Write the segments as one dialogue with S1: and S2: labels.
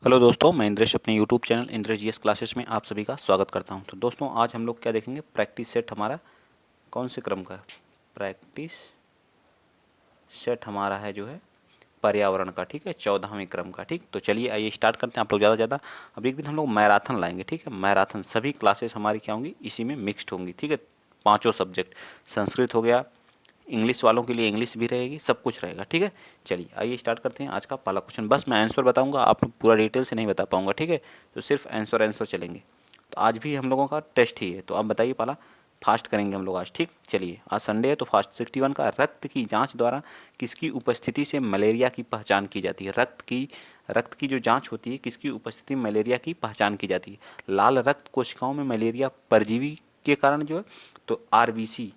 S1: Hello दोस्तों, मैं इंद्रेश अपने YouTube channel Indresh GS classes में आप सभी का स्वागत करता हूं। तो दोस्तों, आज हम लोग क्या देखेंगे, प्रैक्टिस सेट हमारा कौन से क्रम का है। प्रैक्टिस सेट हमारा है जो है पर्यावरण का, ठीक है, 14वें क्रम का। ठीक, तो चलिए आइए स्टार्ट करते हैं। आप लोग ज़्यादा अब एक दिन हम लोग मैराथन लाएंगे, ठीक है। मैराथन सभी क्लासेस हमारी क्या होंगी, इसी में मिक्सड होंगी, ठीक है। पाँचों सब्जेक्ट, संस्कृत हो गया, इंग्लिश वालों के लिए इंग्लिश भी रहेगी, सब कुछ रहेगा, ठीक है। चलिए आइए स्टार्ट करते हैं आज का पहला क्वेश्चन। बस मैं आंसर बताऊंगा, आप पूरा डिटेल से नहीं बता पाऊंगा, ठीक है। तो सिर्फ आंसर चलेंगे। तो आज भी हम लोगों का टेस्ट ही है, तो आप बताइए पहला। फास्ट करेंगे हम लोग आज, ठीक। चलिए, आज संडे है तो फास्ट। 61 का, रक्त की जांच द्वारा किसकी उपस्थिति से मलेरिया की पहचान की जाती है। रक्त की जो जांच होती है, किसकी उपस्थिति में मलेरिया की पहचान की जाती है। लाल रक्त कोशिकाओं में मलेरिया परजीवी के कारण जो है, तो आरबीसी,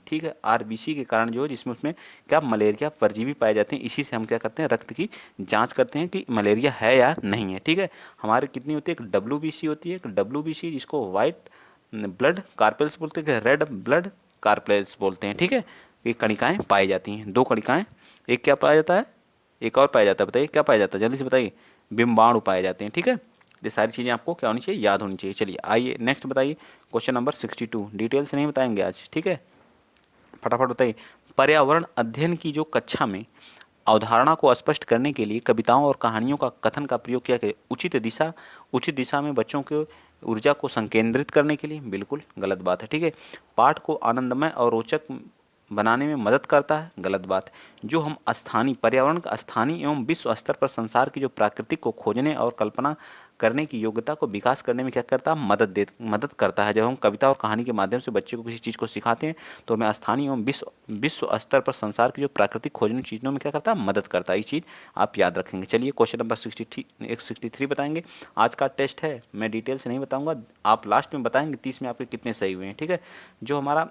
S1: ठीक है, आरबीसी के कारण जो है, जिसमें उसमें क्या मलेरिया परजीवी पाए जाते हैं, इसी से हम क्या करते हैं, रक्त की जांच करते हैं कि मलेरिया है या नहीं है, ठीक है। हमारे कितनी होती है, एक डब्ल्यूबीसी होती है, एक डब्ल्यूबीसी जिसको वाइट ब्लड कार्पेल्स बोलते हैं, रेड ब्लड कार्पेल्स बोलते हैं, ठीक है। ये कणिकाएं पाई जाती हैं, दो कणिकाएं। एक क्या पाया जाता है, एक और पाया जाता है, बताइए क्या पाया जाता है, जल्दी से बताइए। बिम्बाणु पाए जाते हैं, ठीक है। ये सारी चीज़ें आपको क्या होनी चाहिए, याद होनी चाहिए। चलिए आइए नेक्स्ट बताइए, क्वेश्चन नंबर 62। डिटेल से नहीं बताएंगे आज, ठीक है। फटाफट बताइए। पर्यावरण अध्ययन की जो कक्षा में अवधारणा को स्पष्ट करने के लिए कविताओं और कहानियों का कथन का प्रयोग किया गया। उचित दिशा में बच्चों के ऊर्जा को संकेंद्रित करने के लिए, बिल्कुल गलत बात है, ठीक है। पाठ को आनंदमय और रोचक बनाने में मदद करता है, गलत बात है। जो हम स्थानीय पर्यावरण का स्थानीय एवं विश्व स्तर पर संसार की जो प्राकृतिक को खोजने और कल्पना करने की योग्यता को विकास करने में क्या करता है, मदद करता है। जब हम कविता और कहानी के माध्यम से बच्चे को किसी चीज़ को सिखाते हैं, तो हमें स्थानीय एवं विश्व स्तर पर संसार की जो प्राकृतिक खोजने चीज़ों में क्या करता है, मदद करता है। ये चीज़ आप याद रखेंगे। चलिए क्वेश्चन नंबर 63 बताएंगे। आज का टेस्ट है, मैं डिटेल से नहीं बताऊंगा, आप लास्ट में बताएंगे 30 में आपके कितने सही हुए हैं, ठीक है। जो हमारा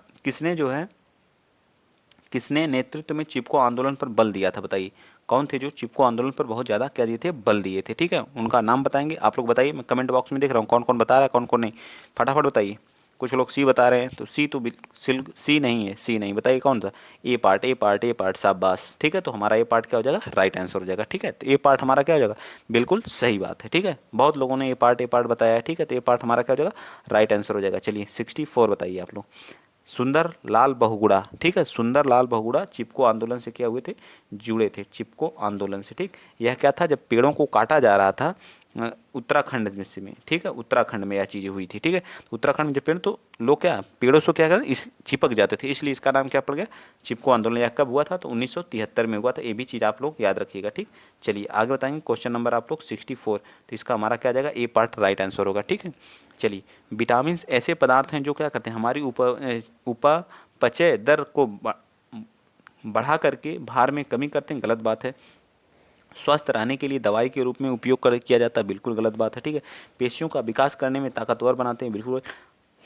S1: किसने नेतृत्व में चिपको आंदोलन पर बल दिया था, बताइए कौन थे जो चिपको आंदोलन पर बहुत ज़्यादा क्या दिए थे, बल दिए थे, ठीक है। उनका नाम बताएंगे आप लोग, बताइए। मैं कमेंट बॉक्स में देख रहा हूँ कौन कौन बता रहा है, कौन कौन नहीं, फटाफट बताइए। कुछ लोग सी बता रहे हैं, तो सी नहीं है, सी नहीं, बताइए कौन सा। ए पार्ट शाबाश, ठीक है। तो हमारा ए पार्ट क्या हो जाएगा, राइट आंसर हो जाएगा, ठीक है। तो ए पार्ट हमारा क्या हो जाएगा, बिल्कुल सही बात है, ठीक है। बहुत लोगों ने ए पार्ट बताया है, ठीक है। तो ए पार्ट हमारा क्या हो जाएगा, राइट आंसर हो जाएगा। चलिए 64 बताइए आप लोग। सुंदर लाल बहुगुणा, ठीक है, सुंदर लाल बहुगुणा चिपको आंदोलन से क्या हुए थे, जुड़े थे, चिपको आंदोलन से, ठीक। यह क्या था, जब पेड़ों को काटा जा रहा था उत्तराखंड में, ठीक है, उत्तराखंड में यह चीज़ें हुई थी, ठीक है। तो उत्तराखंड में जब पेड़, तो लोग क्या पेड़ों से क्या करें, इस चिपक जाते थे, इसलिए इसका नाम क्या पड़ गया, चिपको आंदोलन। यह कब हुआ था, तो 1973 में हुआ था। ये भी चीज़ आप लोग याद रखिएगा, ठीक। चलिए आगे बताएंगे, क्वेश्चन नंबर आप लोग 64। तो इसका हमारा क्या आ जाएगा, ए पार्ट राइट आंसर होगा, ठीक है। चलिए, विटामिन ऐसे पदार्थ हैं जो क्या करते हैं, हमारी उपापचय दर को बढ़ा करके भार में कमी करते हैं, गलत बात है। स्वस्थ रहने के लिए दवाई के रूप में उपयोग किया जाता है, बिल्कुल गलत बात है, ठीक है। पेशियों का विकास करने में ताकतवर बनाते हैं, बिल्कुल।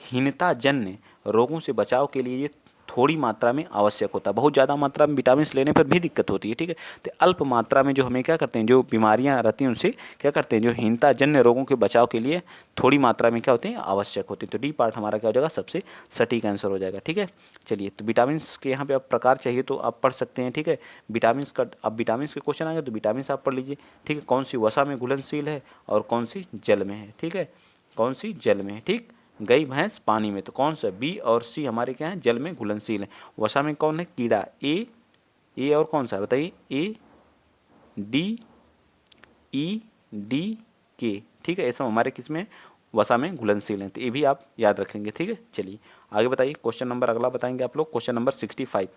S1: हीनता जन्य रोगों से बचाव के लिए ये थोड़ी मात्रा में आवश्यक होता है। बहुत ज़्यादा मात्रा में विटामिन लेने पर भी दिक्कत होती है, ठीक है। तो अल्प मात्रा में जो हमें क्या करते हैं, जो बीमारियां रहती हैं उनसे क्या करते हैं, जो हीनता जन्य रोगों के बचाव के लिए थोड़ी मात्रा में क्या होते हैं, आवश्यक होती है। तो डी पार्ट हमारा क्या हो जाएगा, सबसे सटीक आंसर हो जाएगा, ठीक है। चलिए, तो विटामिन के यहाँ पे आप प्रकार चाहिए तो आप पढ़ सकते हैं, ठीक है। विटामिन का अब विटामिन के क्वेश्चन आ गए तो विटामिन आप पढ़ लीजिए, ठीक है। कौन सी वसा में घुलनशील है और कौन सी जल में है, ठीक है, कौन सी जल में है, ठीक। गई भैंस पानी में, तो कौन सा, बी और सी हमारे क्या हैं, जल में घुलनशील है। वसा में कौन है, कीड़ा, ए और कौन सा है, बताइए, ए डी ई डी के, ठीक है। ये सब हमारे किस में, वसा में घुलनशील हैं, तो ये भी आप याद रखेंगे, ठीक है। चलिए आगे बताइए, क्वेश्चन नंबर अगला बताएंगे आप लोग, क्वेश्चन नंबर 65।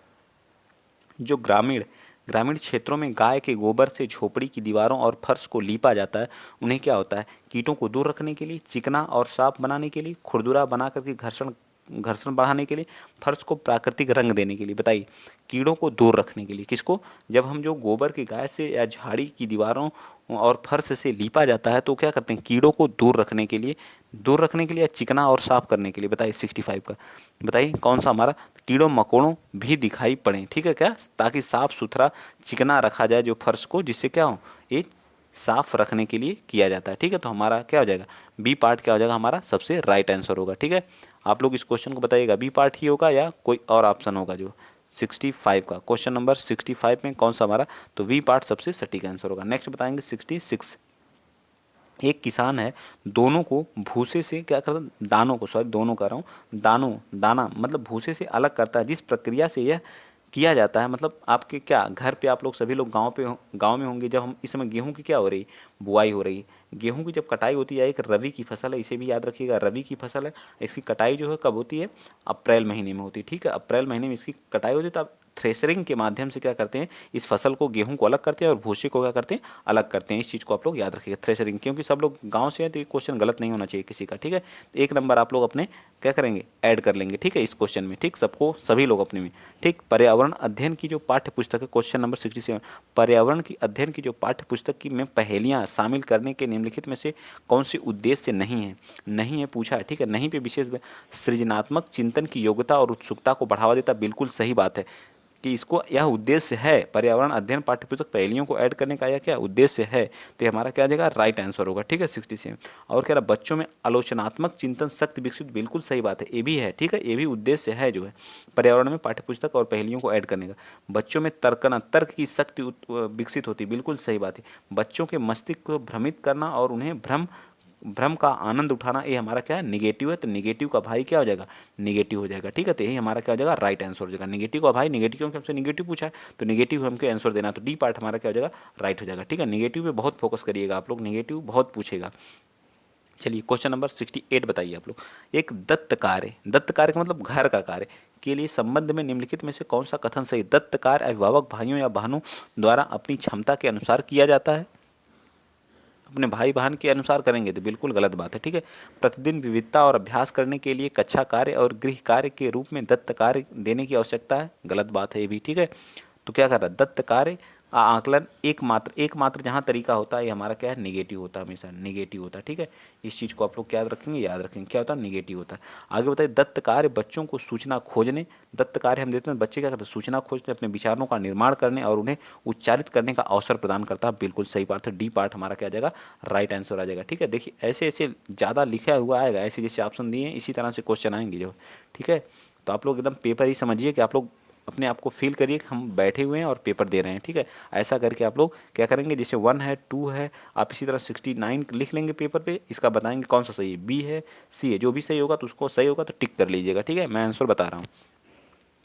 S1: जो ग्रामीण क्षेत्रों में गाय के गोबर से झोपड़ी की दीवारों और फर्श को लीपा जाता है, उन्हें क्या होता है, कीटों को दूर रखने के लिए, चिकना और साफ बनाने के लिए, खुरदुरा बना करके घर्षण घर्षण बढ़ाने के लिए, फर्श को प्राकृतिक रंग देने के लिए, बताइए। कीड़ों को दूर रखने के लिए, किसको, जब हम जो गोबर की गाय से या झाड़ी की दीवारों और फर्श से लीपा जाता है, तो क्या करते हैं, कीड़ों को दूर रखने के लिए या चिकना और साफ करने के लिए, बताइए 65 का, बताइए कौन सा हमारा। कीड़ों मकोड़ों भी दिखाई पड़े, ठीक है, क्या, ताकि साफ सुथरा चिकना रखा जाए जो फर्श को, जिससे क्या हो, ये साफ रखने के लिए किया जाता है, ठीक है। तो हमारा क्या हो जाएगा, बी पार्ट क्या हो जाएगा, हमारा सबसे राइट आंसर होगा, ठीक है। आप लोग इस क्वेश्चन को बताइएगा, बी पार्ट ही होगा या कोई और ऑप्शन होगा जो 65 का, क्वेश्चन नंबर 65 में कौन सा हमारा, तो वी पार्ट सबसे सटीक आंसर होगा। नेक्स्ट बताएंगे 66। एक किसान है, दोनों को भूसे से क्या करता है, दानों को, सॉरी दोनों कह रहा हूँ, दाना मतलब भूसे से अलग करता है। जिस प्रक्रिया से यह किया जाता है, मतलब आपके क्या घर पे आप लोग सभी लोग गांव में होंगे, जब हम इस समय गेहूं की क्या हो रही, बुआई हो रही है। गेहूं की जब कटाई होती है, एक रबी की फसल है, इसे भी याद रखिएगा, रबी की फसल है। इसकी कटाई जो है कब होती है, अप्रैल महीने में होती है, ठीक है, अप्रैल महीने में इसकी कटाई होती है। तो आप थ्रेसरिंग के माध्यम से क्या करते हैं, इस फसल को, गेहूं को अलग करते हैं और भूसे को क्या करते हैं, अलग करते हैं। इस चीज़ को आप लोग याद रखिएगा, थ्रेसरिंग, क्योंकि सब लोग गांव से हैं तो ये क्वेश्चन गलत नहीं होना चाहिए किसी का, ठीक है। तो एक नंबर आप लोग अपने क्या करेंगे, ऐड कर लेंगे, ठीक है, इस क्वेश्चन में, ठीक, सबको, सभी लोग अपने में, ठीक। पर्यावरण अध्ययन की जो पाठ्य पुस्तक है, क्वेश्चन नंबर 67, पर्यावरण की अध्ययन की जो पाठ्य पुस्तक की में पहेलियां शामिल करने के निम्नलिखित में से कौन से उद्देश्य नहीं है पूछा है, ठीक है। नहीं पे विशेष सृजनात्मक चिंतन की योग्यता और उत्सुकता को बढ़ावा देता, बिल्कुल सही बात है कि इसको, यह उद्देश्य है, पर्यावरण अध्ययन पाठ्यपुस्तक पहेलियों को ऐड करने का यह क्या उद्देश्य है, तो ये हमारा क्या आ जाएगा, राइट आंसर होगा, ठीक है, 67। और कह रहा बच्चों में आलोचनात्मक चिंतन शक्ति विकसित, बिल्कुल सही बात है, ये भी है, ठीक है, ये भी उद्देश्य है जो है पर्यावरण में पाठ्यपुस्तक और पहेलियों को ऐड करने का। बच्चों में तर्क की शक्ति विकसित होती, बिल्कुल सही बात है। बच्चों के मस्तिष्क को भ्रमित करना और उन्हें भ्रम भ्रम का आनंद उठाना, ये हमारा क्या है, निगेटिव है। तो निगेटिव का भाई क्या हो जाएगा, निगेटिव हो जाएगा, ठीक है। तो यही हमारा क्या हो जाएगा, राइट आंसर हो जाएगा। निगेटिव का भाई, निगेटिव क्योंकि हमसे निगेटिव पूछा है, तो निगेटिव हमको आंसर देना, तो डी पार्ट हमारा क्या हो जाएगा, राइट हो जाएगा, ठीक है। निगेटिव पे बहुत फोकस करिएगा आप लोग, निगेटिव बहुत पूछेगा। चलिए क्वेश्चन नंबर 68 बताइए आप लोग। एक दत्त कार्य का मतलब घर का कार्य के लिए संबंध में निम्नलिखित में से कौन सा कथन सही, दत्त कार्य अभिभावक भाइयों या बहनों द्वारा अपनी क्षमता के अनुसार किया जाता है, अपने भाई बहन के अनुसार करेंगे तो बिल्कुल गलत बात है, ठीक है। प्रतिदिन विविधता और अभ्यास करने के लिए कक्षा कार्य और गृह कार्य के रूप में दत्त कार्य देने की आवश्यकता है, गलत बात है ये भी, ठीक है। तो क्या कर रहा है, दत्त कार्य आकलन एकमात्र जहाँ तरीका होता है, ये हमारा क्या है, निगेटिव होता है, हमेशा निगेटिव होता है, ठीक है। इस चीज़ को आप लोग क्या याद रखेंगे, क्या होता है, निगेटिव होता है। आगे बताइए, दत्त कार्य बच्चों को सूचना खोजने, दत्त कार्य हम देते हैं, बच्चे क्या करते हैं, सूचना खोजने, अपने विचारों का निर्माण करने और उन्हें उच्चारित करने का अवसर प्रदान करता है, बिल्कुल सही बात है। डी पार्ट हमारा क्या आ जाएगा, राइट आंसर आ जाएगा, ठीक है। देखिए ऐसे ऐसे ज़्यादा लिखा हुआ आएगा, ऐसे जैसे ऑप्शन दिए हैं इसी तरह से क्वेश्चन आएंगे जो, ठीक है। तो आप लोग एकदम पेपर ही समझिए कि आप लोग अपने आप को फील करिए कि हम बैठे हुए हैं और पेपर दे रहे हैं, ठीक है। ऐसा करके आप लोग क्या करेंगे, जैसे 1 है 2 है, आप इसी तरह 69 लिख लेंगे पेपर पे, इसका बताएंगे कौन सा सही है, बी है सी है, जो भी सही होगा तो उसको सही होगा तो टिक कर लीजिएगा, ठीक है। मैं आंसर बता रहा हूँ।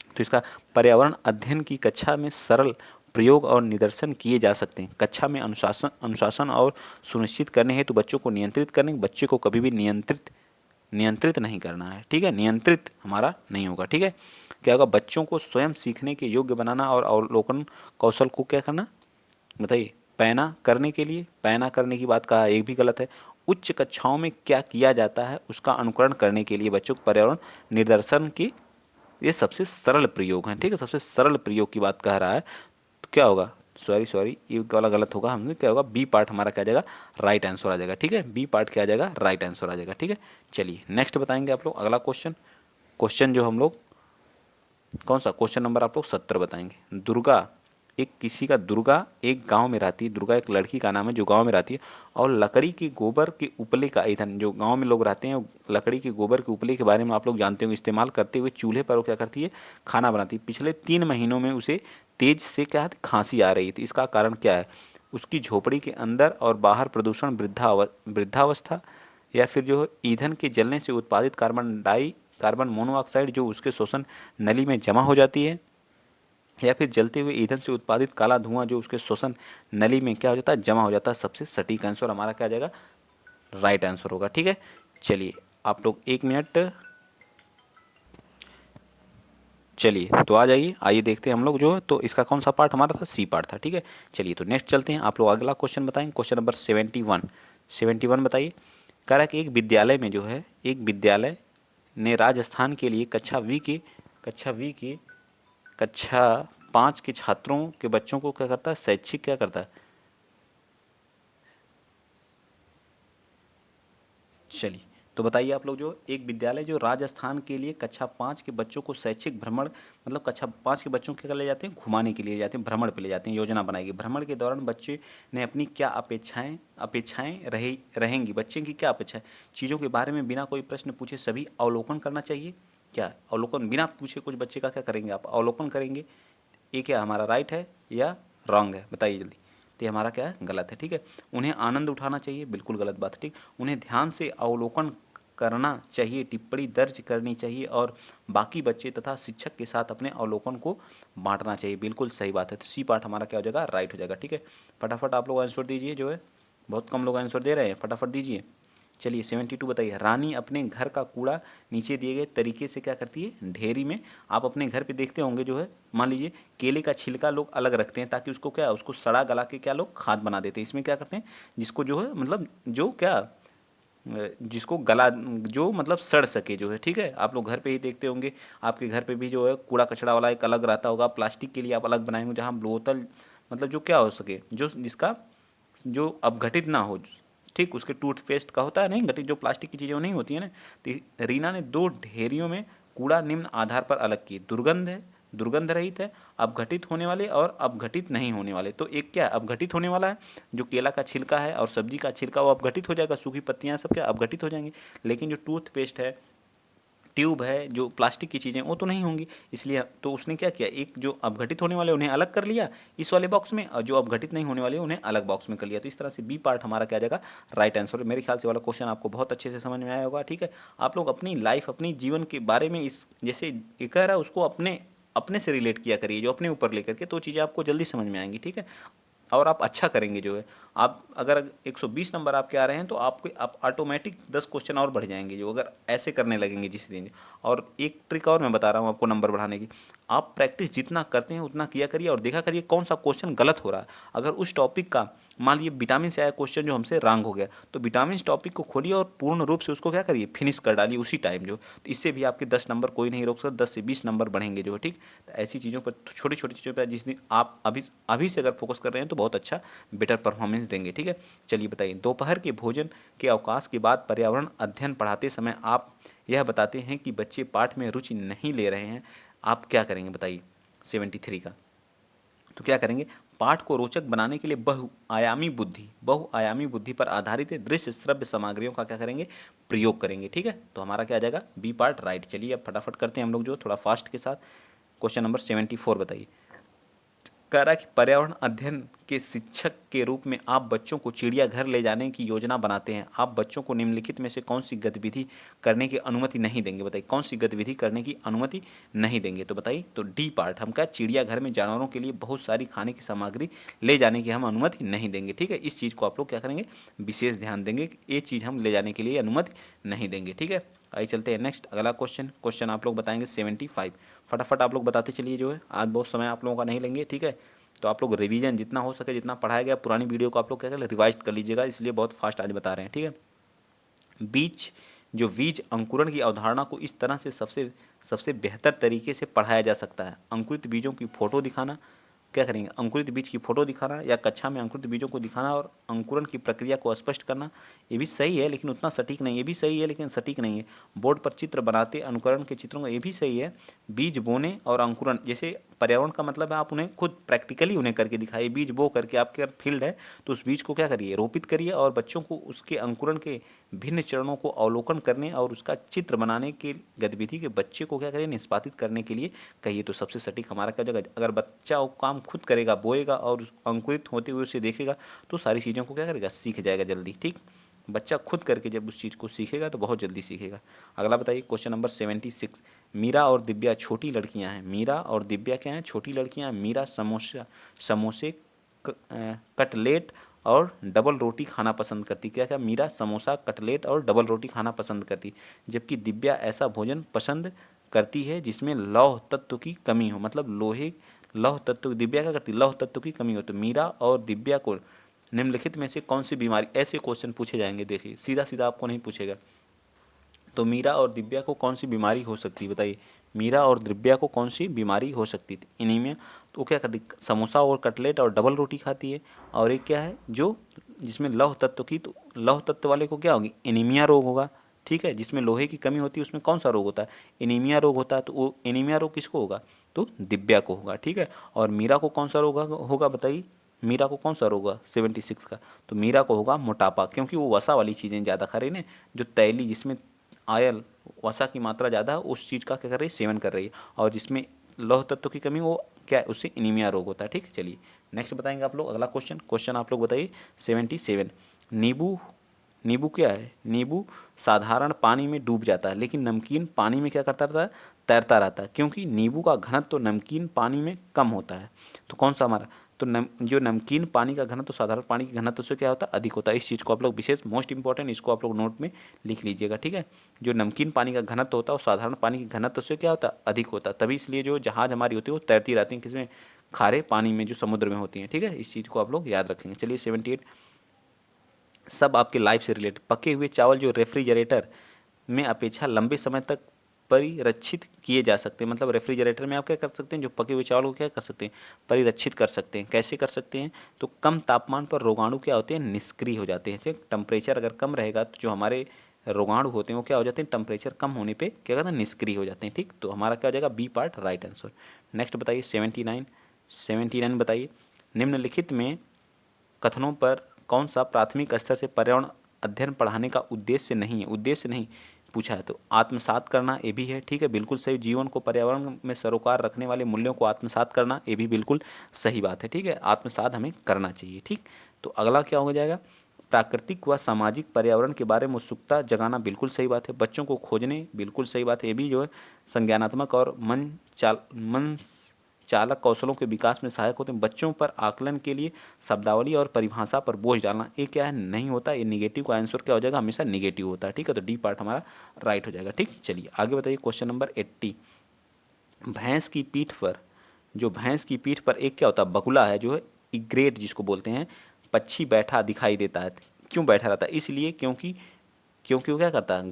S1: तो इसका पर्यावरण अध्ययन की कक्षा में सरल प्रयोग और निदर्शन किए जा सकते हैं। कक्षा में अनुशासन और सुनिश्चित करने हेतु बच्चों को नियंत्रित करने, बच्चे को कभी भी नियंत्रित नहीं करना है, ठीक है, नियंत्रित हमारा नहीं होगा, ठीक है। क्या होगा, बच्चों को स्वयं सीखने के योग्य बनाना और अवलोकन कौशल को क्या करना, बताइए, पैना करने की बात कहा, एक भी गलत है। उच्च कक्षाओं में क्या किया जाता है उसका अनुकरण करने के लिए बच्चों को पर्यावरण निर्देशन की, ये सबसे सरल प्रयोग है, ठीक है, सबसे सरल प्रयोग की बात कह रहा है। तो क्या होगा, सॉरी ये वाला गलत होगा, हमने क्या होगा, बी पार्ट हमारा क्या आ जाएगा, राइट आंसर आ जाएगा, ठीक है। बी पार्ट क्या आ जाएगा, राइट आंसर आ जाएगा, ठीक है। चलिए नेक्स्ट बताएंगे आप लोग अगला क्वेश्चन जो हम लोग, कौन सा क्वेश्चन नंबर आप लोग 70 बताएंगे। दुर्गा एक गांव में रहती है, दुर्गा एक लड़की का नाम है जो गांव में रहती है, और लकड़ी के गोबर के उपले का ईंधन, जो गांव में लोग रहते हैं लकड़ी के गोबर के उपले के बारे में आप लोग जानते होंगे, इस्तेमाल करते हुए चूल्हे पर वो क्या करती है, खाना बनाती है। पिछले 3 महीनों में उसे तेज से क्या है, खांसी आ रही थी, इसका कारण क्या है, उसकी झोपड़ी के अंदर और बाहर प्रदूषण, वृद्धावस्था, या फिर जो ईंधन के जलने से उत्पादित कार्बन मोनोऑक्साइड जो उसके शोषण नली में जमा हो जाती है, या फिर जलते हुए ईंधन से उत्पादित काला धुआं जो उसके श्वसन नली में क्या हो जाता है, जमा हो जाता है। सबसे सटीक आंसर हमारा क्या आ जाएगा, राइट आंसर होगा, ठीक है। चलिए आप लोग 1 मिनट, चलिए तो आ जाइए, आइए देखते हैं हम लोग जो है, तो इसका कौन सा पार्ट हमारा था, सी पार्ट था, ठीक है। चलिए तो नेक्स्ट चलते हैं, आप लोग अगला क्वेश्चन बताएंगे, क्वेश्चन नंबर 71 बताइए। कह रहा है कि एक विद्यालय में जो है, एक विद्यालय ने राजस्थान के लिए कक्षा 5 के छात्रों के बच्चों को क्या करता है, शैक्षिक क्या करता है, चलिए तो बताइए आप लोग, जो एक विद्यालय जो राजस्थान के लिए कक्षा 5 के बच्चों को शैक्षिक भ्रमण, मतलब कक्षा 5 के बच्चों को क्या ले जाते हैं, घुमाने के लिए ले जाते हैं, भ्रमण पे ले जाते हैं, योजना बनाएगी। भ्रमण के दौरान बच्चे ने अपनी क्या अपेक्षाएं रहेंगी, बच्चे की क्या अपेक्षाएं, चीज़ों के बारे में बिना कोई प्रश्न पूछे सभी अवलोकन करना चाहिए, क्या अवलोकन, बिना पूछे कुछ बच्चे का क्या करेंगे आप, अवलोकन करेंगे। ये क्या हमारा राइट है या रॉन्ग है, बताइए जल्दी। तो ये हमारा क्या है, गलत है, ठीक है। उन्हें आनंद उठाना चाहिए, बिल्कुल गलत बात है, ठीक। उन्हें ध्यान से अवलोकन करना चाहिए, टिप्पणी दर्ज करनी चाहिए और बाकी बच्चे तथा शिक्षक के साथ अपने अवलोकन को बांटना चाहिए, बिल्कुल सही बात है। तो सी पार्ट हमारा क्या हो जाएगा, राइट हो जाएगा, ठीक है। फटाफट आप लोग आंसर दीजिए, जो है बहुत कम लोग आंसर दे रहे हैं, फटाफट दीजिए। चलिए 72 बताइए। रानी अपने घर का कूड़ा नीचे दिए गए तरीके से क्या करती है, ढेरी में। आप अपने घर पे देखते होंगे, जो है मान लीजिए केले का छिलका लोग अलग रखते हैं ताकि उसको क्या, उसको सड़ा गला के क्या लोग खाद बना देते हैं। इसमें क्या करते हैं, जिसको जो है मतलब जो क्या जिसको गला, जो मतलब सड़ सके, जो है, ठीक है। आप लोग घर पे ही देखते होंगे, आपके घर पे भी जो है कूड़ा कचरा वाला एक अलग रहता होगा, प्लास्टिक के लिए आप अलग बनाएंगे जहाँ बोतल, मतलब जो क्या हो सके, जो जिसका जो अपघटित ना हो, ठीक। उसके टूथपेस्ट का होता है नहीं घटित, जो प्लास्टिक की चीज़ें वो नहीं होती है ना। तो रीना ने 2 ढेरियों में कूड़ा निम्न आधार पर अलग किए, दुर्गंध है, दुर्गंध रहित है, अपघटित होने वाले और अपघटित नहीं होने वाले। तो एक क्या अपघटित होने वाला है, जो केला का छिलका है और सब्जी का छिलका, वो अपघटित हो जाएगा, सूखी पत्तियां सब क्या अपघटित हो जाएंगी। लेकिन जो टूथपेस्ट है, ट्यूब है, जो प्लास्टिक की चीज़ें, वो तो नहीं होंगी। इसलिए तो उसने क्या किया, एक जो अपघटित होने वाले उन्हें अलग कर लिया इस वाले बॉक्स में, और जो अपघटित नहीं होने वाले उन्हें अलग बॉक्स में कर लिया। तो इस तरह से बी पार्ट हमारा क्या आ जाएगा, राइट आंसर। मेरे ख्याल से वाला क्वेश्चन आपको बहुत अच्छे से समझ में आया होगा, ठीक है। आप लोग अपनी लाइफ, अपनी जीवन के बारे में इस जैसे ये कह रहा है उसको अपने अपने से रिलेट किया करिए, जो अपने ऊपर लेकर के, तो चीज़ें आपको जल्दी समझ में आएंगी, ठीक है। और आप अच्छा करेंगे, जो है आप अगर 120 नंबर आपके आ रहे हैं तो आपके आप ऑटोमेटिक 10 क्वेश्चन और बढ़ जाएंगे, जो अगर ऐसे करने लगेंगे जिस दिन। और एक ट्रिक और मैं बता रहा हूँ आपको नंबर बढ़ाने की, आप प्रैक्टिस जितना करते हैं उतना किया करिए और देखा करिए कौन सा क्वेश्चन गलत हो रहा है। अगर उस टॉपिक का मान लीजिए विटामिन से आया क्वेश्चन जो हमसे रॉन्ग हो गया, तो विटामिन टॉपिक को खोलिए और पूर्ण रूप से उसको क्या करिए, फिनिश कर डालिए उसी टाइम, जो तो इससे भी आपके 10 नंबर कोई नहीं रोक सकता, 10 से 20 नंबर बढ़ेंगे, जो है, ठीक। तो ऐसी चीज़ों पर, छोटी छोटी चीज़ों पर जिस दिन आप अभी अभी से अगर फोकस कर रहे हैं तो बहुत अच्छा बेटर परफॉर्मेंस देंगे, ठीक है। चलिए बताइए, दोपहर के भोजन के अवकाश के बाद पर्यावरण अध्ययन पढ़ाते समय आप यह बताते हैं कि बच्चे पाठ में रुचि नहीं ले रहे हैं, आप क्या करेंगे, बताइए 73 का। तो क्या करेंगे, पाठ को रोचक बनाने के लिए बहुआयामी बुद्धि पर आधारित दृश्य श्रव्य सामग्रियों का क्या करेंगे, प्रयोग करेंगे, ठीक है। तो हमारा क्या आ जाएगा, बी पार्ट राइट। चलिए अब फटाफट करते हैं हम लोग जो थोड़ा फास्ट के साथ। क्वेश्चन नंबर 74 बताइए। कह रहा है कि पर्यावरण अध्ययन के शिक्षक के रूप में आप बच्चों को चिड़ियाघर ले जाने की योजना बनाते हैं। आप बच्चों को निम्नलिखित में से कौन सी गतिविधि करने की अनुमति नहीं देंगे, बताइए कौन सी गतिविधि करने की अनुमति नहीं देंगे। तो बताइए, तो डी पार्ट हम क्या, चिड़ियाघर में जानवरों के लिए बहुत सारी खाने की सामग्री ले जाने की हम अनुमति नहीं देंगे, ठीक है। इस चीज़ को आप लोग क्या करेंगे, विशेष ध्यान देंगे कि ये चीज़ हम ले जाने के लिए अनुमति नहीं देंगे, ठीक है। आइए चलते हैं नेक्स्ट, अगला क्वेश्चन आप लोग बताएंगे 75। फटाफट आप लोग बताते चलिए, जो है आज बहुत समय आप लोगों का नहीं लेंगे, ठीक है। तो आप लोग रिवीजन जितना हो सके, जितना पढ़ाया गया पुरानी वीडियो को आप लोग क्या करें, रिवाइज कर लीजिएगा, इसलिए बहुत फास्ट आज बता रहे हैं, ठीक है। बीज अंकुरण की अवधारणा को इस तरह से सबसे सबसे बेहतर तरीके से पढ़ाया जा सकता है। अंकुरित बीजों की फोटो दिखाना, क्या करेंगे, अंकुरित बीज की फोटो दिखाना या कक्षा में अंकुरित बीजों को दिखाना और अंकुरण की प्रक्रिया को स्पष्ट करना, ये भी सही है लेकिन उतना सटीक नहीं, ये भी सही है लेकिन सटीक नहीं है। बोर्ड पर चित्र बनाते अनुकरण के चित्रों का, ये भी सही है। बीज बोने और अंकुरण, जैसे पर्यावरण का मतलब है आप उन्हें खुद प्रैक्टिकली उन्हें करके दिखाइए। बीज बो करके आपके अगर फील्ड है तो उस बीज को क्या करिए, रोपित करिए और बच्चों को उसके अंकुरण के भिन्न चरणों को अवलोकन करने और उसका चित्र बनाने के गतिविधि के बच्चे को क्या करिए, निष्पादित करने के लिए कहिए। तो सबसे सटीक हमारा क्या जगह, अगर बच्चा वो काम खुद करेगा, बोएगा और अंकुरित होते हुए उसे देखेगा तो सारी चीज़ों को क्या करेगा, सीख जाएगा जल्दी, ठीक। बच्चा खुद करके जब उस चीज़ को सीखेगा तो बहुत जल्दी सीखेगा। अगला बताइए क्वेश्चन नंबर 76। मीरा और दिव्या छोटी लड़कियां हैं। मीरा और दिव्या क्या हैं, छोटी लड़कियां। मीरा समोसे कटलेट और डबल रोटी खाना पसंद करती। क्या क्या, मीरा समोसा कटलेट और डबल रोटी खाना पसंद करती, जबकि दिव्या ऐसा भोजन पसंद करती है जिसमें लौह तत्व की कमी हो, मतलब लौह तत्व, दिव्या क्या करती, लौह तत्व की कमी हो। तो मीरा और दिव्या को निम्नलिखित में से कौन सी बीमारी, ऐसे क्वेश्चन पूछे जाएंगे, देखिए सीधा सीधा आपको नहीं पूछेगा। तो मीरा और दिव्या को कौन सी बीमारी हो सकती है, बताइए मीरा और दिव्या को कौन सी बीमारी हो सकती थी, एनीमिया। तो क्या करती, समोसा और कटलेट और डबल रोटी खाती है। और एक क्या है, जो जिसमें लौह तत्व की, तो लौह तत्व वाले को क्या होगी, एनीमिया रोग होगा, ठीक है। जिसमें लोहे की कमी होती है उसमें कौन सा रोग होता है, एनीमिया रोग होता है। तो वो एनीमिया रोग किसको होगा, तो दिव्या को होगा, ठीक है। और मीरा को कौन सा रोग होगा बताइए, मीरा को कौन सा रोग होगा 76 का, तो मीरा को होगा मोटापा, क्योंकि वो वसा वाली चीज़ें ज़्यादा खा रही ना, जो तैली जिसमें आयल वसा की मात्रा ज़्यादा है उस चीज़ का क्या कर रही है, सेवन कर रही है, और जिसमें लौह तत्व की कमी वो क्या है, उससे एनीमिया रोग होता है। ठीक है, चलिए नेक्स्ट बताएंगे आप लोग। अगला क्वेश्चन आप लोग बताइए 77। नींबू नींबू क्या है, नींबू साधारण पानी में डूब जाता है लेकिन नमकीन पानी में क्या करता रहता है, तैरता रहता है, क्योंकि नींबू का घनत्व तो नमकीन पानी में कम होता है। तो कौन सा हमारा, तो जो नमकीन पानी का घनत्व तो साधारण पानी के घनत्व से क्या होता है, अधिक होता है। इस चीज़ को आप लोग विशेष मोस्ट इंपॉर्टेंट इसको आप लोग नोट में लिख लीजिएगा। ठीक है, जो नमकीन पानी का घनत्व होता है वो साधारण पानी के घनत्व से क्या होता है, अधिक होता है। तभी इसलिए जो जहाज हमारी होती है वो तैरती रहती है किसमें, खारे पानी में, जो समुद्र में होती हैं। ठीक है, इस चीज़ को आप लोग याद रखेंगे। चलिए 78, सब आपके लाइफ से रिलेटेड। पके हुए चावल जो रेफ्रिजरेटर में अपेक्षा लंबे समय तक परिरक्षित किए जा सकते हैं, मतलब रेफ्रिजरेटर में आप क्या कर सकते हैं, जो पके हुए चावल को क्या कर सकते हैं, परिरक्षित कर सकते हैं। कैसे कर सकते हैं, तो कम तापमान पर रोगाणु क्या होते हैं, निष्क्रिय हो जाते हैं। ठीक, टेम्परेचर अगर कम रहेगा तो जो हमारे रोगाणु होते हैं वो क्या हो जाते हैं, टेम्परेचर कम होने पे क्या कहते हैं, निष्क्रिय हो जाते हैं। ठीक, तो हमारा क्या हो जाएगा, B part right answer. Next बताइए 79 बताइए, निम्नलिखित में कथनों पर कौन सा प्राथमिक स्तर से पर्यावरण अध्ययन पढ़ाने का उद्देश्य नहीं है, उद्देश्य नहीं पूछा है। तो आत्मसात करना ये भी है। ठीक है, बिल्कुल सही। जीवन को पर्यावरण में सरोकार रखने वाले मूल्यों को आत्मसात करना ये भी बिल्कुल सही बात है। ठीक है, आत्मसात हमें करना चाहिए। ठीक, तो अगला क्या हो जाएगा, प्राकृतिक व सामाजिक पर्यावरण के बारे में उत्सुकता जगाना, बिल्कुल सही बात है। बच्चों को खोजने, बिल्कुल सही बात है। ये भी जो है संज्ञानात्मक और मन चालक कौशलों के विकास में सहायक होते हैं। बच्चों पर आकलन के लिए शब्दावली और परिभाषा पर बोझ डालना, ये क्या है, नहीं होता। ये निगेटिव का आंसर क्या हो जाएगा, हमेशा निगेटिव होता है। ठीक है, तो डी पार्ट हमारा राइट हो जाएगा। ठीक, चलिए आगे बताइए क्वेश्चन नंबर 80। भैंस की पीठ पर, जो भैंस की पीठ पर एक क्या होता है, बगुला है, जो है इग्रेट जिसको बोलते हैं, पक्षी बैठा दिखाई देता है। क्यों बैठा रहता है, इसलिए क्योंकि क्योंकि वो क्या करता है,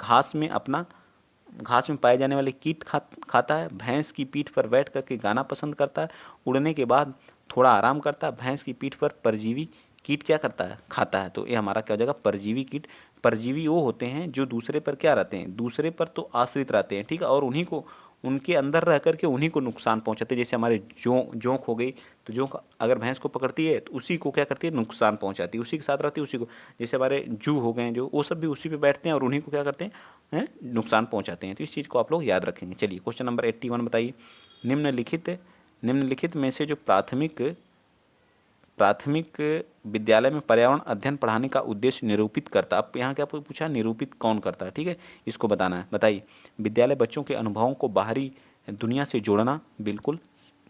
S1: घास में पाए जाने वाले कीट खाता है। भैंस की पीठ पर बैठ करके गाना पसंद करता है। उड़ने के बाद थोड़ा आराम करता है। भैंस की पीठ पर परजीवी कीट क्या करता है, खाता है। तो ये हमारा क्या हो जाएगा, परजीवी कीट। परजीवी वो होते हैं जो दूसरे पर क्या रहते हैं, दूसरे पर तो आश्रित रहते हैं। ठीक है, और उन्हीं को, उनके अंदर रह करके उन्हीं को नुकसान पहुंचाते हैं। जैसे हमारे जोंक हो गई, तो जोंक अगर भैंस को पकड़ती है तो उसी को क्या करती है, नुकसान पहुंचाती है, उसी के साथ रहती है, उसी को। जैसे हमारे जू हो गए जो, वो सब भी उसी पे बैठते हैं और उन्हीं को क्या करते हैं, नुकसान पहुंचाते हैं। तो इस चीज़ को आप लोग याद रखेंगे। चलिए क्वेश्चन नंबर 81 बताइए, निम्नलिखित निम्नलिखित में से जो प्राथमिक प्राथमिक विद्यालय में पर्यावरण अध्ययन पढ़ाने का उद्देश्य निरूपित करता, अब यहाँ क्या पूछा, निरूपित कौन करता है। ठीक है, इसको बताना है। बताइए, विद्यालय बच्चों के अनुभवों को बाहरी दुनिया से जोड़ना, बिल्कुल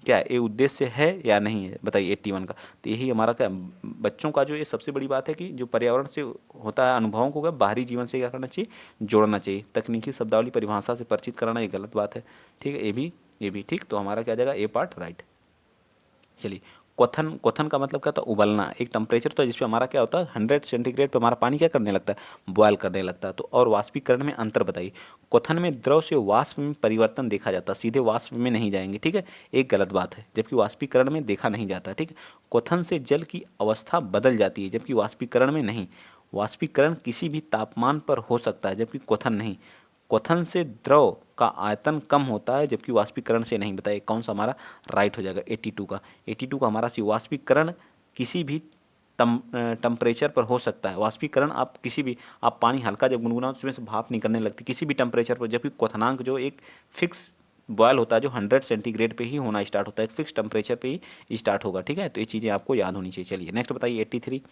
S1: क्या ये उद्देश्य है या नहीं है, बताइए 81 का। तो यही हमारा क्या, बच्चों का जो ये सबसे बड़ी बात है कि जो पर्यावरण से होता है अनुभवों को क्या बाहरी जीवन से क्या करना चाहिए, जोड़ना चाहिए। तकनीकी शब्दावली परिभाषा से परिचित कराना ये गलत बात है। ठीक है, ये भी ठीक। तो हमारा क्या जाएगा, ए पार्ट राइट। चलिए क्वथन का मतलब क्या होता है, उबलना। एक टेम्परेचर होता है जिसपे हमारा क्या होता है, 100 सेंटीग्रेड पे हमारा पानी क्या करने लगता है, बॉयल करने लगता है। तो और वाष्पीकरण में अंतर बताइए। क्वथन में द्रव से वाष्प में परिवर्तन देखा जाता है, सीधे वाष्प में नहीं जाएंगे। ठीक है, एक गलत बात है, जबकि वाष्पीकरण में देखा नहीं जाता। ठीक है, क्वथन से जल की अवस्था बदल जाती है जबकि वाष्पीकरण में नहीं। वाष्पीकरण किसी भी तापमान पर हो सकता है जबकि क्वथन नहीं। क्वथन से द्रव का आयतन कम होता है जबकि वाष्पीकरण से नहीं। बताइए कौन सा हमारा राइट हो जाएगा, 82 का। 82 का हमारा सी, वाष्पीकरण किसी भी टेम्परेचर पर हो सकता है। वाष्पीकरण आप किसी भी, आप पानी हल्का जब गुनगुना उसमें से भाप निकलने लगती किसी भी टेम्परेचर पर, जबकि क्वथनांक जो एक फिक्स बॉयल होता है जो 100 सेंटीग्रेड पे ही होना स्टार्ट होता है, एक फिक्स टेम्परेचर पे ही स्टार्ट होगा। ठीक है, तो ये चीज़ें आपको याद होनी चाहिए। चलिए नेक्स्ट बताइए 83।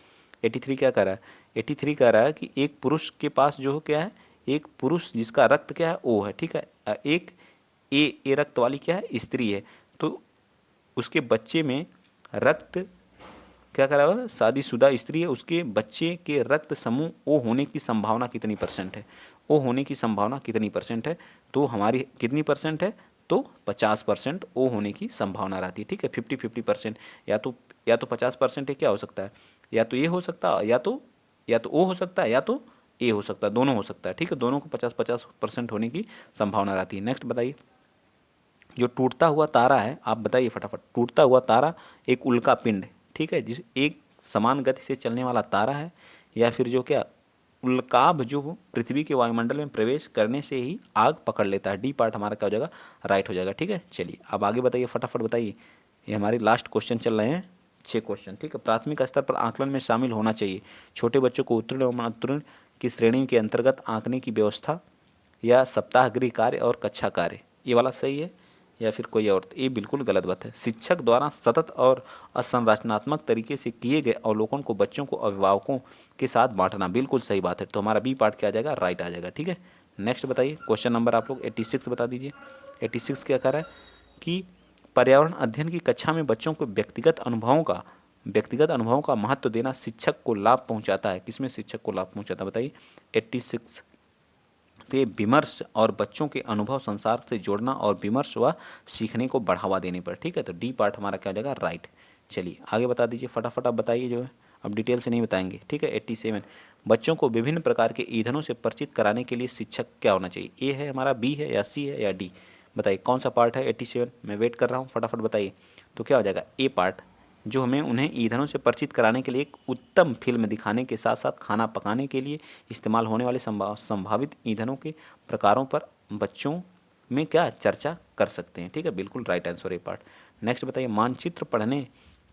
S1: 83 क्या कह रहा है, 83 कह रहा है कि एक पुरुष के पास जो क्या है, एक पुरुष जिसका रक्त क्या है, ओ है। ठीक है, एक ए रक्त वाली क्या है, स्त्री है। तो उसके बच्चे में रक्त क्या करा हुआ है, शादीशुदा स्त्री है, उसके बच्चे के रक्त समूह ओ होने की संभावना कितनी परसेंट है, ओ होने की संभावना कितनी परसेंट है। तो हमारी कितनी परसेंट है, तो 50% ओ होने की संभावना रहती है। ठीक है, 50-50%, या तो 50% है, क्या हो सकता है, या तो ये हो सकता है, या तो ओ हो सकता है, या तो ए हो सकता है, दोनों हो सकता है। ठीक है, दोनों को 50-50% होने की संभावना रहती है। नेक्स्ट बताइए, जो टूटता हुआ तारा है, आप बताइए फटाफट। टूटता हुआ तारा एक उल्का पिंड, ठीक है, जिस एक समान गति से चलने वाला तारा है, या फिर जो क्या उल्काभ जो पृथ्वी के वायुमंडल में प्रवेश करने से ही आग पकड़ लेता है। डी पार्ट हमारा क्या हो जाएगा, राइट हो जाएगा। ठीक है, चलिए अब आगे बताइए फटाफट बताइए। ये हमारे लास्ट क्वेश्चन चल रहे हैं, 6 क्वेश्चन। ठीक है, प्राथमिक स्तर पर आकलन में शामिल होना चाहिए। छोटे बच्चों को उत्तीर्ण एवं उत्तीर्ण की श्रेणी के अंतर्गत आंकने की व्यवस्था या सप्ताह गृह कार्य और कक्षा कार्य, ये वाला सही है या फिर कोई और? ये बिल्कुल गलत बात है। शिक्षक द्वारा सतत और असंरचनात्मक तरीके से किए गए अवलोकन को बच्चों को अभिभावकों के साथ बांटना, बिल्कुल सही बात है। तो हमारा बी पार्ट क्या आ जाएगा? राइट आ जाएगा। ठीक है, नेक्स्ट बताइए क्वेश्चन नंबर आप लोग 86 बता दीजिए। 86 क्या कह रहा है कि पर्यावरण अध्ययन की कक्षा में बच्चों को व्यक्तिगत अनुभवों का महत्व देना शिक्षक को लाभ पहुंचाता है। किसमें शिक्षक को लाभ पहुंचाता है बताइए? 86। तो ये विमर्श और बच्चों के अनुभव संसार से जोड़ना और विमर्श व सीखने को बढ़ावा देने पर। ठीक है, तो डी पार्ट हमारा क्या हो जाएगा? राइट। चलिए आगे बता दीजिए फटाफट, आप बताइए जो है, अब डिटेल से नहीं बताएंगे। ठीक है, 87 बच्चों को विभिन्न प्रकार के ईंधनों से परिचित कराने के लिए शिक्षक क्या होना चाहिए? ए है हमारा, बी है या सी है या डी? बताइए कौन सा पार्ट है 87? मैं वेट कर रहा हूँ, फटाफट बताइए। तो क्या हो जाएगा? ए पार्ट, जो हमें उन्हें ईंधनों से परिचित कराने के लिए एक उत्तम फिल्म दिखाने के साथ साथ खाना पकाने के लिए इस्तेमाल होने वाले संभावित ईंधनों के प्रकारों पर बच्चों में क्या चर्चा कर सकते हैं। ठीक है, बिल्कुल right answer A part. Next बताइए, मानचित्र पढ़ने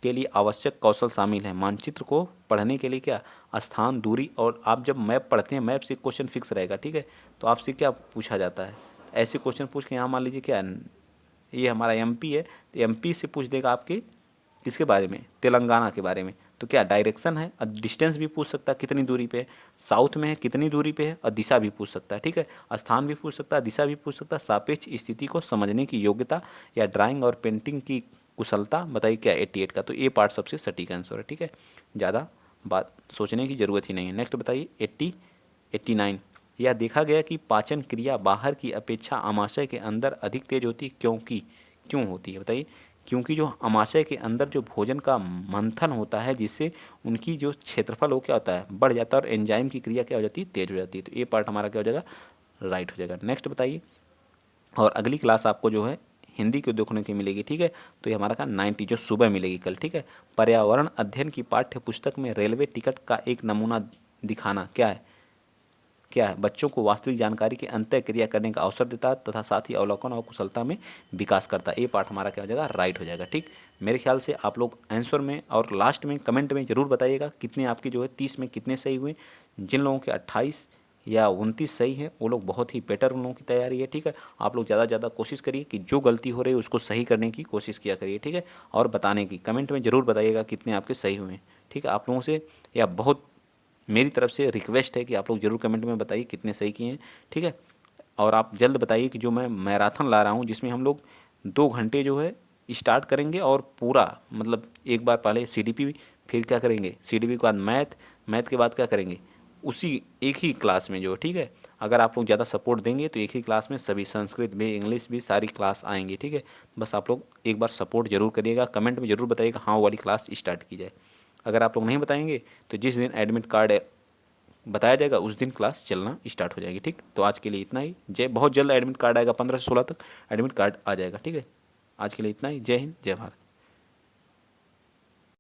S1: के लिए आवश्यक कौशल शामिल है। मानचित्र को पढ़ने के लिए क्या? स्थान, दूरी, और आप जब मैप पढ़ते हैं, मैप से क्वेश्चन फिक्स रहेगा। ठीक है, तो आपसे क्या पूछा जाता है? ऐसे क्वेश्चन पूछ के यहाँ मान लीजिए क्या, ये हमारा एमपी है, तो एमपी से पूछ देगा आपके किसके बारे में? तेलंगाना के बारे में। तो क्या डायरेक्शन है, और डिस्टेंस भी पूछ सकता है कितनी दूरी पे है, साउथ में है कितनी दूरी पे है, और दिशा भी पूछ सकता है। ठीक है, स्थान भी पूछ सकता है, दिशा भी पूछ सकता है, सापेक्ष स्थिति को समझने की योग्यता या ड्राइंग और पेंटिंग की कुशलता। बताइए क्या? 88 का। तो ये पार्ट सबसे सटीक आंसर है। ठीक है, ज़्यादा बात सोचने की ज़रूरत ही नहीं है। नेक्स्ट बताइए 89। यह देखा गया कि पाचन क्रिया बाहर की अपेक्षा आमाशय के अंदर अधिक तेज होती है, क्यों होती है बताइए? क्योंकि जो आमाशय के अंदर जो भोजन का मंथन होता है, जिससे उनकी जो क्षेत्रफल वो क्या होता है? बढ़ जाता है, और एंजाइम की क्रिया क्या हो जाती है? तेज हो जाती है। तो ये पार्ट हमारा क्या हो जाएगा? राइट हो जाएगा। नेक्स्ट बताइए, और अगली क्लास आपको जो है हिंदी को देखने की मिलेगी। ठीक है, तो ये हमारा का 90 जो सुबह मिलेगी कल। ठीक है, पर्यावरण अध्ययन की पाठ्य पुस्तक में रेलवे टिकट का एक नमूना दिखाना क्या है? बच्चों को वास्तविक जानकारी की अंतः क्रिया करने का अवसर देता है तथा साथ ही अवलोकन और कुशलता में विकास करता है। ये पार्ट हमारा क्या हो जाएगा? राइट हो जाएगा। ठीक, मेरे ख्याल से आप लोग आंसर में और लास्ट में कमेंट में ज़रूर बताइएगा कितने आपके जो है 30 में कितने सही हुए। जिन लोगों के 28 या 29 सही है वो लोग बहुत ही बेटर उन लोगों की तैयारी है। ठीक है, आप लोग ज़्यादा से ज़्यादा कोशिश करिए कि जो गलती हो रही है उसको सही करने की कोशिश किया करिए। ठीक है, और बताने की कमेंट में ज़रूर बताइएगा कितने आपके सही हुए हैं। ठीक है, आप लोगों से या बहुत मेरी तरफ से रिक्वेस्ट है कि आप लोग ज़रूर कमेंट में बताइए कितने सही किए हैं। ठीक है, और आप जल्द बताइए कि जो मैं मैराथन ला रहा हूँ जिसमें हम लोग 2 घंटे जो है स्टार्ट करेंगे, और पूरा मतलब एक बार पहले सीडीपी, फिर क्या करेंगे सीडीपी के बाद मैथ के बाद क्या करेंगे उसी एक ही क्लास में जो। ठीक है, अगर आप लोग ज़्यादा सपोर्ट देंगे तो एक ही क्लास में सभी संस्कृत भी, इंग्लिश भी, सारी क्लास आएंगी। ठीक है, बस आप लोग एक बार सपोर्ट जरूर करिएगा, कमेंट में ज़रूर बताइएगा हाँ वो वाली क्लास स्टार्ट की जाए। अगर आप लोग नहीं बताएंगे तो जिस दिन एडमिट कार्ड बताया जाएगा उस दिन क्लास चलना स्टार्ट हो जाएगी। ठीक, तो आज के लिए इतना ही। बहुत जल्द एडमिट कार्ड आएगा, 15 से 16 तक एडमिट कार्ड आ जाएगा। ठीक है, आज के लिए इतना ही। जय हिंद, जय भारत।